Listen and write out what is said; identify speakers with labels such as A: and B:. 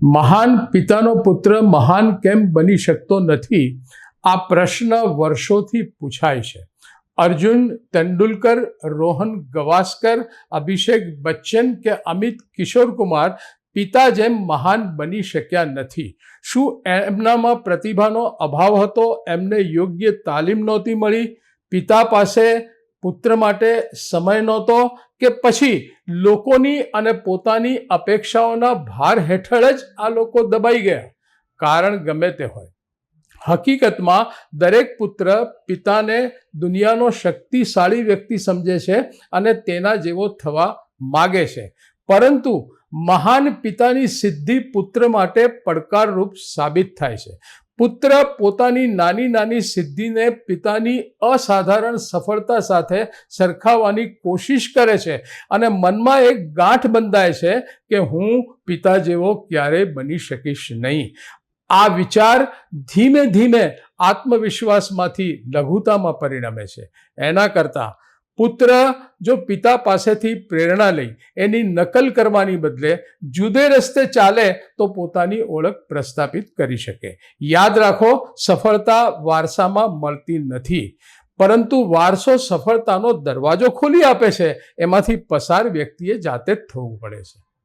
A: મહાન પિતાનો પુત્ર મહાન કેમ બની શકતો નથી? આ પ્રશ્ન વર્ષોથી પૂછાય છે. અર્જુન તેંડુલકર, રોહન ગવાસ્કર, અભિષેક બચ્ચન કે અમિત કિશોર કુમાર પિતા જેમ મહાન બની શક્યા નથી. શું એમનામાં પ્રતિભાનો અભાવ હતો? એમને યોગ્ય તાલીમ નહોતી મળી? પિતા પાસે પુત્ર માટે સમય નહોતો? કે પછી લોકોની અને પોતાની અપેક્ષાઓના ભાર હેઠળ જ આ લોકો દબાઈ ગયા? કારણ ગમે તે હોય, હકીકતમાં દરેક પુત્ર પિતાને દુનિયાનો શક્તિશાળી વ્યક્તિ સમજે છે અને તેના જેવો થવા માગે છે. પરંતુ મહાન પિતાની સિદ્ધિ પુત્ર માટે પડકારરૂપ સાબિત થાય છે. પુત્ર પોતાની નાની નાની સિદ્ધિને પિતાની અસાધારણ સફળતા સાથે સરખાવવાની કોશિશ કરે છે અને મનમાં એક ગાંઠ બંધાય છે કે હું પિતા જેવો ક્યારેય બની શકીશ નહીં. આ વિચાર ધીમે ધીમે આત્મવિશ્વાસમાંથી લઘુતામાં પરિણમે છે. એના કરતાં પુત્ર જો પિતા પાસેથી પ્રેરણા લઈ એની નકલ કરવાની બદલે જુદે રસ્તે ચાલે તો પોતાની ઓળખ પ્રસ્થાપિત કરી શકે. યાદ રાખો, સફળતા વારસામાં મળતી નથી, પરંતુ વારસો સફળતાનો દરવાજો ખોલી આપે છે. એમાંથી પસાર વ્યક્તિએ જાતે જ થવું પડે છે.